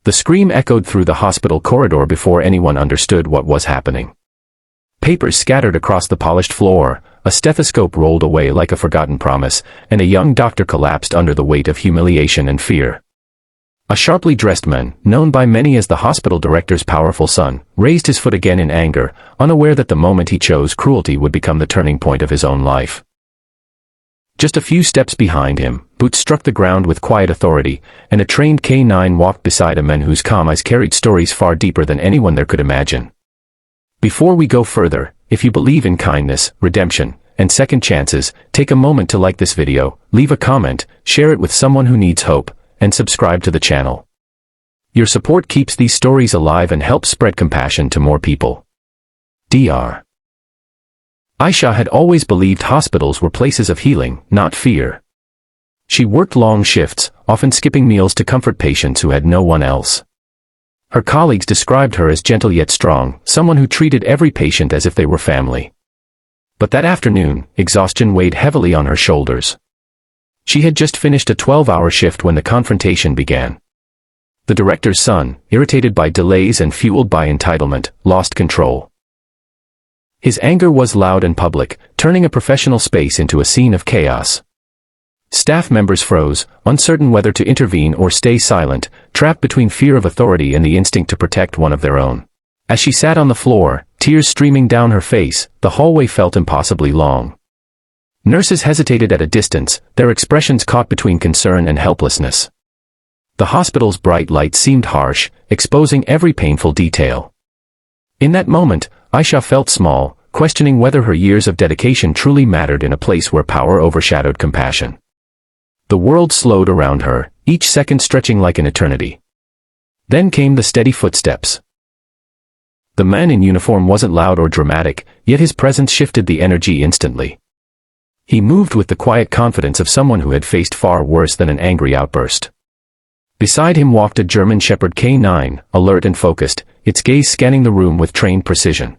The scream echoed through the hospital corridor before anyone understood what was happening. Papers scattered across the polished floor, a stethoscope rolled away like a forgotten promise, and a young doctor collapsed under the weight of humiliation and fear. A sharply dressed man, known by many as the hospital director's powerful son, raised his foot again in anger, unaware that the moment he chose cruelty would become the turning point of his own life. Just a few steps behind him, boots struck the ground with quiet authority, and a trained K9 walked beside a man whose calm eyes carried stories far deeper than anyone there could imagine. Before we go further, if you believe in kindness, redemption, and second chances, take a moment to like this video, leave a comment, share it with someone who needs hope, and subscribe to the channel. Your support keeps these stories alive and helps spread compassion to more people. Dr. Aisha had always believed hospitals were places of healing, not fear. She worked long shifts, often skipping meals to comfort patients who had no one else. Her colleagues described her as gentle yet strong, someone who treated every patient as if they were family. But that afternoon, exhaustion weighed heavily on her shoulders. She had just finished a 12-hour shift when the confrontation began. The director's son, irritated by delays and fueled by entitlement, lost control. His anger was loud and public, turning a professional space into a scene of chaos. Staff members froze, uncertain whether to intervene or stay silent, trapped between fear of authority and the instinct to protect one of their own. As she sat on the floor, tears streaming down her face, the hallway felt impossibly long. Nurses hesitated at a distance, their expressions caught between concern and helplessness. The hospital's bright light seemed harsh, exposing every painful detail. In that moment, Aisha felt small, questioning whether her years of dedication truly mattered in a place where power overshadowed compassion. The world slowed around her, each second stretching like an eternity. Then came the steady footsteps. The man in uniform wasn't loud or dramatic, yet his presence shifted the energy instantly. He moved with the quiet confidence of someone who had faced far worse than an angry outburst. Beside him walked a German Shepherd K9, alert and focused, its gaze scanning the room with trained precision.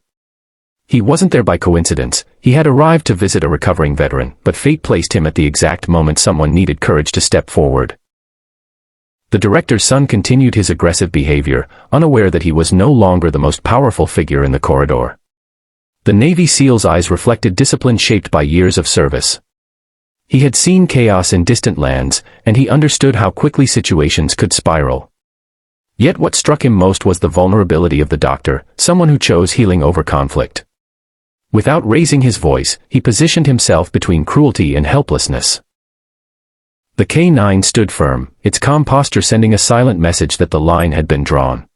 He wasn't there by coincidence, he had arrived to visit a recovering veteran, but fate placed him at the exact moment someone needed courage to step forward. The director's son continued his aggressive behavior, unaware that he was no longer the most powerful figure in the corridor. The Navy SEAL's eyes reflected discipline shaped by years of service. He had seen chaos in distant lands, and he understood how quickly situations could spiral. Yet what struck him most was the vulnerability of the doctor, someone who chose healing over conflict. Without raising his voice, he positioned himself between cruelty and helplessness. The K9 stood firm, its calm posture sending a silent message that the line had been drawn.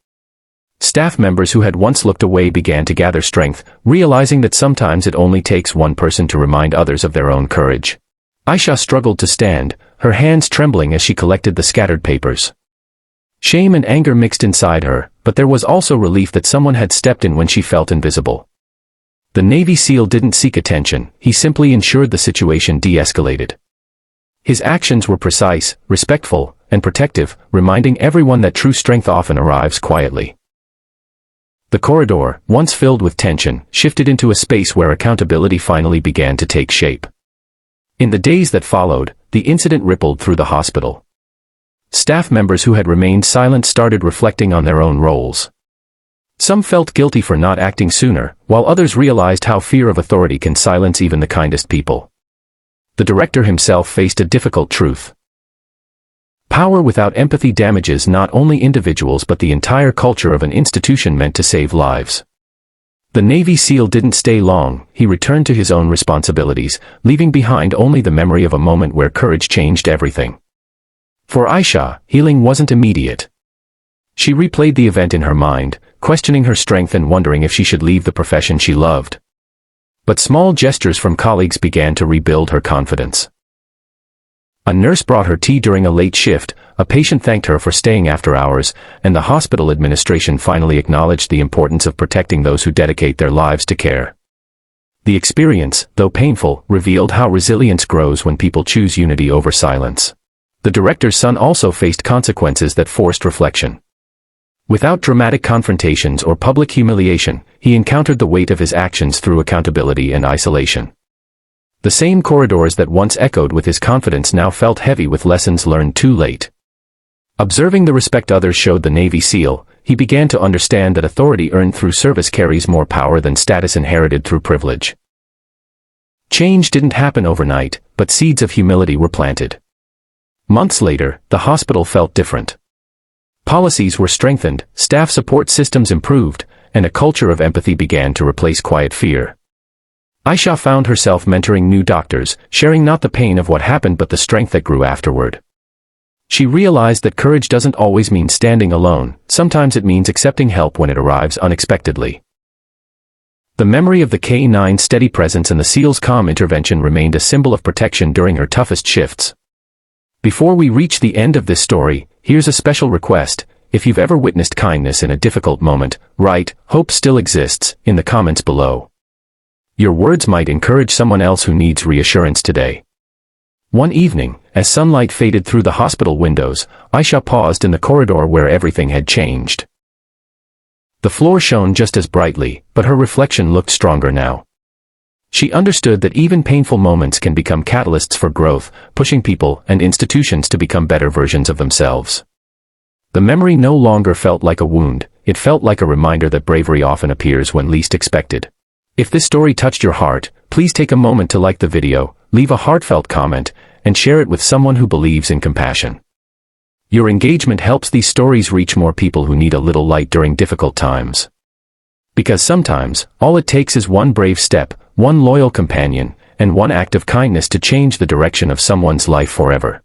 Staff members who had once looked away began to gather strength, realizing that sometimes it only takes one person to remind others of their own courage. Aisha struggled to stand, her hands trembling as she collected the scattered papers. Shame and anger mixed inside her, but there was also relief that someone had stepped in when she felt invisible. The Navy SEAL didn't seek attention, he simply ensured the situation de-escalated. His actions were precise, respectful, and protective, reminding everyone that true strength often arrives quietly. The corridor, once filled with tension, shifted into a space where accountability finally began to take shape. In the days that followed, the incident rippled through the hospital. Staff members who had remained silent started reflecting on their own roles. Some felt guilty for not acting sooner, while others realized how fear of authority can silence even the kindest people. The director himself faced a difficult truth. Power without empathy damages not only individuals but the entire culture of an institution meant to save lives. The Navy SEAL didn't stay long, he returned to his own responsibilities, leaving behind only the memory of a moment where courage changed everything. For Aisha, healing wasn't immediate. She replayed the event in her mind, questioning her strength and wondering if she should leave the profession she loved. But small gestures from colleagues began to rebuild her confidence. A nurse brought her tea during a late shift, a patient thanked her for staying after hours, and the hospital administration finally acknowledged the importance of protecting those who dedicate their lives to care. The experience, though painful, revealed how resilience grows when people choose unity over silence. The director's son also faced consequences that forced reflection. Without dramatic confrontations or public humiliation, he encountered the weight of his actions through accountability and isolation. The same corridors that once echoed with his confidence now felt heavy with lessons learned too late. Observing the respect others showed the Navy SEAL, he began to understand that authority earned through service carries more power than status inherited through privilege. Change didn't happen overnight, but seeds of humility were planted. Months later, the hospital felt different. Policies were strengthened, staff support systems improved, and a culture of empathy began to replace quiet fear. Aisha found herself mentoring new doctors, sharing not the pain of what happened but the strength that grew afterward. She realized that courage doesn't always mean standing alone, sometimes it means accepting help when it arrives unexpectedly. The memory of the K-9's steady presence and the SEAL's calm intervention remained a symbol of protection during her toughest shifts. Before we reach the end of this story, here's a special request. If you've ever witnessed kindness in a difficult moment, write, "Hope still exists," in the comments below. Your words might encourage someone else who needs reassurance today. One evening, as sunlight faded through the hospital windows, Aisha paused in the corridor where everything had changed. The floor shone just as brightly, but her reflection looked stronger now. She understood that even painful moments can become catalysts for growth, pushing people and institutions to become better versions of themselves. The memory no longer felt like a wound, it felt like a reminder that bravery often appears when least expected. If this story touched your heart, please take a moment to like the video, leave a heartfelt comment, and share it with someone who believes in compassion. Your engagement helps these stories reach more people who need a little light during difficult times. Because sometimes, all it takes is one brave step, one loyal companion, and one act of kindness to change the direction of someone's life forever.